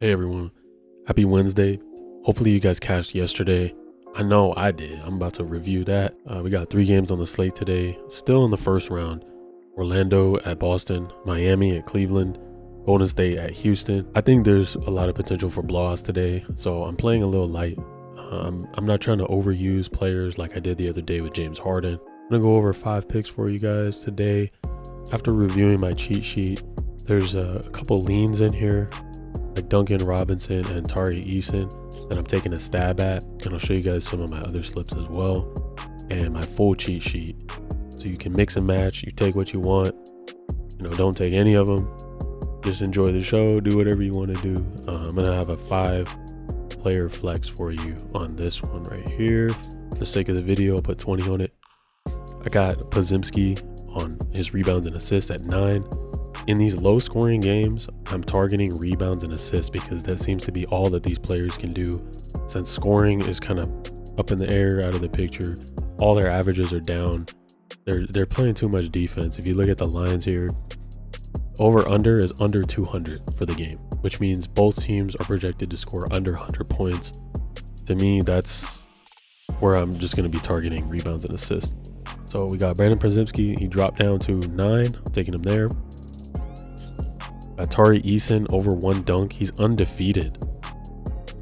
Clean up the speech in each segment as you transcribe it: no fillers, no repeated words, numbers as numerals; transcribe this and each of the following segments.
Hey everyone, happy Wednesday. Hopefully you guys cashed yesterday. I know I did. I'm about to review that. We got 3 games on the slate today, still in the first round. Orlando at Boston, Miami at Cleveland, Golden State at Houston. I think there's a lot of potential for blowouts today, so I'm playing a little light. I'm not trying to overuse players like I did the other day with James Harden. I'm gonna go over 5 picks for you guys today. After reviewing my cheat sheet, there's a couple leans in here, like Duncan Robinson and Tari Eason, that I'm taking a stab at, and I'll show you guys some of my other slips as well, and my full cheat sheet. So you can mix and match, you take what you want, don't take any of them. Just enjoy the show, do whatever you want to do. I'm gonna have a 5-player flex for you on this one right here. For the sake of the video, I'll put 20 on it. I got PrizePicks on his rebounds and assists at 9. In these low scoring games, I'm targeting rebounds and assists because that seems to be all that these players can do. Since scoring is kind of up in the air, out of the picture, all their averages are down. They're playing too much defense. If you look at the lines here, over under is under 200 for the game, which means both teams are projected to score under 100 points. To me, that's where I'm just going to be targeting rebounds and assists. So we got Brandon PrizePicks. He dropped down to 9, taking him there. Tari Eason over 1 dunk. He's undefeated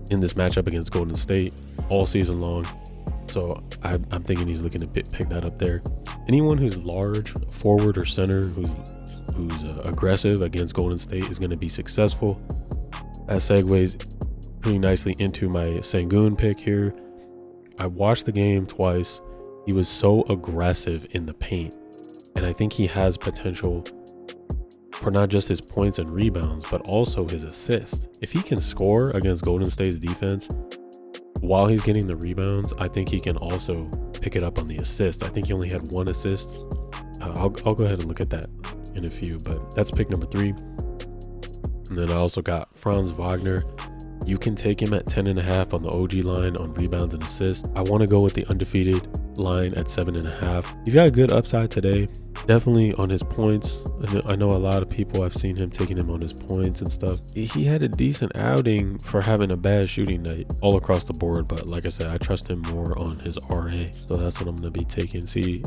in this matchup against Golden State all season long. So I'm thinking he's looking to pick that up there. Anyone who's large, forward or center, who's aggressive against Golden State is going to be successful. That segues pretty nicely into my Sengun pick here. I watched the game twice. He was so aggressive in the paint, and I think he has potential for not just his points and rebounds, but also his assists. If he can score against Golden State's defense while he's getting the rebounds, I think he can also pick it up on the assist. I think he only had 1 assist. I'll go ahead and look at that in a few, but that's pick number 3. And then I also got Franz Wagner. You can take him at 10.5 on the OG line on rebounds and assists. I want to go with the undefeated line at 7.5. He's got a good upside today. Definitely on his points. I know a lot of people, I've seen him taking him on his points and stuff. He had a decent outing for having a bad shooting night all across the board, but like I said, I trust him more on his RA. So that's what I'm going to be taking. See,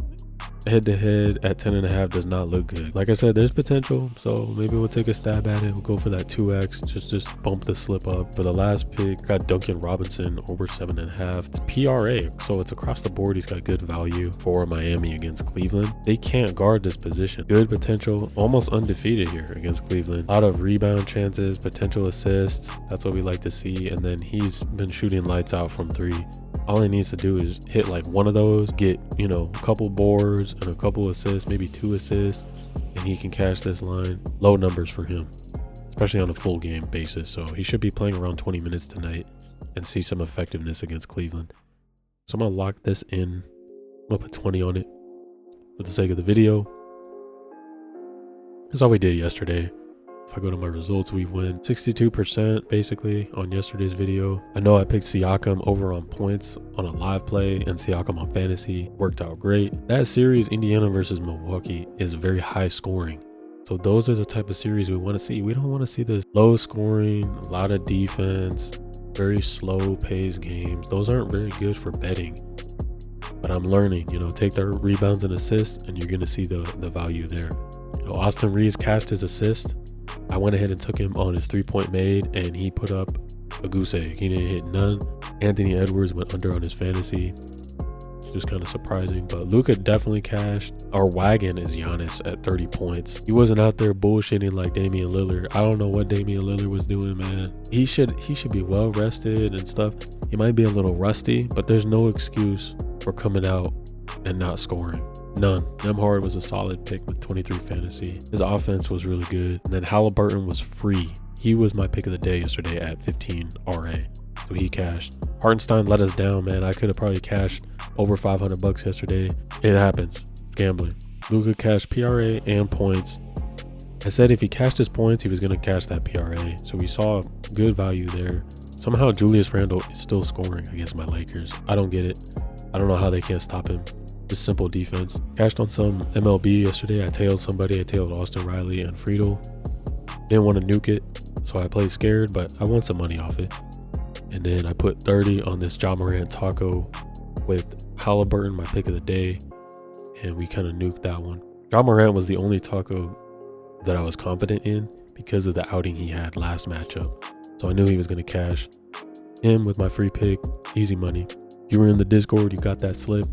head to head at 10.5 does not look good. Like I said, there's potential, so maybe we'll take a stab at it. We'll go for that 2x, just bump the slip up. For the last pick, got Duncan Robinson over 7.5. It's PRA, so it's across the board. He's got good value for Miami against Cleveland. They can't guard this position. Good potential, almost undefeated here against Cleveland. A lot of rebound chances, potential assists. That's what we like to see. And then he's been shooting lights out from 3. All he needs to do is hit like 1 of those, get, a couple boards and a couple assists, maybe 2 assists, and he can cash this line. Low numbers for him, especially on a full game basis. So he should be playing around 20 minutes tonight and see some effectiveness against Cleveland. So I'm going to lock this in. I'm going to put 20 on it for the sake of the video. That's all we did yesterday. If I go to my results, we win 62% basically on yesterday's video. I know I picked Siakam over on points on a live play and Siakam on fantasy. Worked out great. That series, Indiana versus Milwaukee, is very high scoring. So those are the type of series we want to see. We don't want to see this low scoring, a lot of defense, very slow paced games. Those aren't very good for betting. But I'm learning, take the rebounds and assists and you're going to see the value there. Austin Reeves cashed his assist. I went ahead and took him on his 3-point made, and he put up a goose egg. He didn't hit none. Anthony Edwards went under on his fantasy. Just kind of surprising, but Luka definitely cashed. Our wagon is Giannis at 30 points. He wasn't out there bullshitting like Damian Lillard. I don't know what Damian Lillard was doing, man. He should be well rested and stuff. He might be a little rusty, but there's no excuse for coming out and not scoring. None. Nemhard was a solid pick with 23 fantasy. His offense was really good. And then Halliburton was free. He was my pick of the day yesterday at 15 RA. So he cashed. Hartenstein let us down, man. I could have probably cashed over $500 yesterday. It happens. It's gambling. Luka cashed PRA and points. I said if he cashed his points, he was going to cash that PRA. So we saw good value there. Somehow Julius Randle is still scoring against my Lakers. I don't get it. I don't know how they can't stop him. Just simple defense. Cashed on some MLB yesterday. I tailed somebody. I tailed Austin Riley and Friedel. Didn't want to nuke it, so I played scared, but I won some money off it. And then I put 30 on this Ja Morant taco with Halliburton, my pick of the day, and we kind of nuked that one. Ja Morant was the only taco that I was confident in because of the outing he had last matchup. So I knew he was going to cash. Him with my free pick, easy money. You were in the Discord, you got that slip.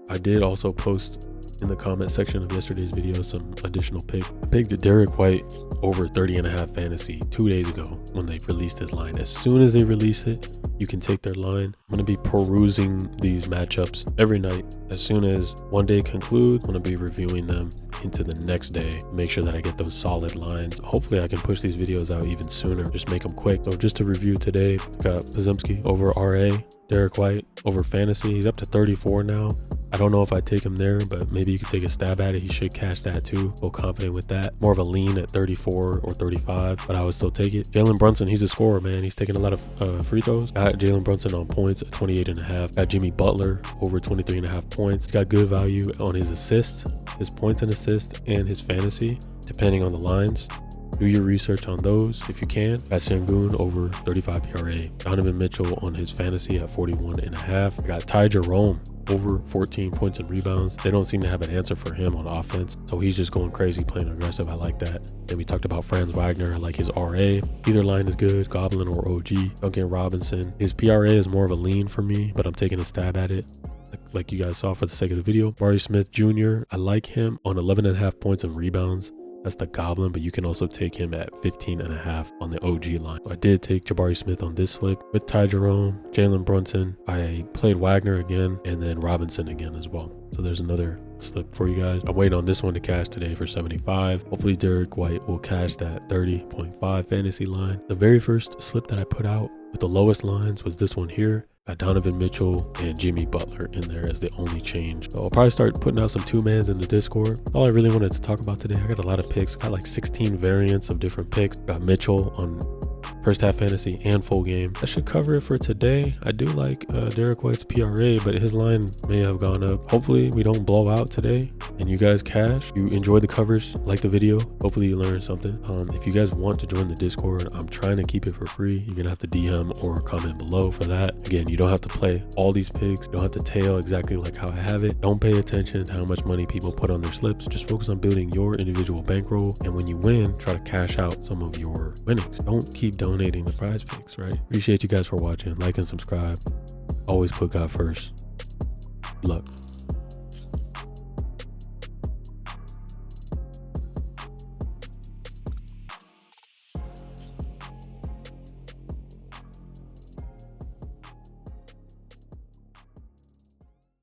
I did also post in the comment section of yesterday's video some additional pick. I picked Derek White over 30.5 fantasy 2 days ago when they released his line. As soon as they release it, you can take their line. I'm going to be perusing these matchups every night. As soon as one day concludes, I'm going to be reviewing them into the next day. Make sure that I get those solid lines. Hopefully I can push these videos out even sooner. Just make them quick. So just to review today, got Pazemski over RA, Derek White over fantasy. He's up to 34 now. I don't know if I take him there, but maybe you could take a stab at it. He should cash that too. Feel confident with that. More of a lean at 34 or 35, but I would still take it. Jalen Brunson, he's a scorer, man. He's taking a lot of free throws. Got Jalen Brunson on points at 28.5. Got Jimmy Butler over 23.5 points. He's got good value on his assists, his points and assists, and his fantasy, depending on the lines. Do your research on those if you can. Got Sengun over 35 PRA. Donovan Mitchell on his fantasy at 41.5. I got Ty Jerome over 14 points and rebounds. They don't seem to have an answer for him on offense, so he's just going crazy, playing aggressive. I like that. Then we talked about Franz Wagner. I like his RA. Either line is good, Goblin or OG. Duncan Robinson. His PRA is more of a lean for me, but I'm taking a stab at it. Like you guys saw for the sake of the video. Jabari Smith Jr., I like him on 11.5 points and rebounds. That's the Goblin, but you can also take him at 15.5 on the OG line. So I did take Jabari Smith on this slip with Ty Jerome, Jalen Brunson. I played Wagner again and then Robinson again as well. So there's another slip for you guys. I'm waiting on this one to cash today for 75. Hopefully Derek White will cash that 30.5 fantasy line. The very first slip that I put out with the lowest lines was this one here. Got Donovan Mitchell and Jimmy Butler in there as the only change. So I'll probably start putting out some 2-mans in the Discord. All I really wanted to talk about today, I got a lot of picks. I got like 16 variants of different picks. Got Mitchell on first half fantasy and full game. That should cover it for today. I do like Derek White's PRA, but his line may have gone up. Hopefully we don't blow out today and you guys cash. You enjoyed the covers, like the video. Hopefully you learned something. If you guys want to join the Discord, I'm trying to keep it for free. You're gonna have to DM or comment below for that. Again, you don't have to play all these picks. You don't have to tail exactly like how I have it. Don't pay attention to how much money people put on their slips. Just focus on building your individual bankroll, and when you win, try to cash out some of your winnings. Don't keep donating the PrizePicks, right? Appreciate you guys for watching. Like and subscribe. Always put God first. Good luck.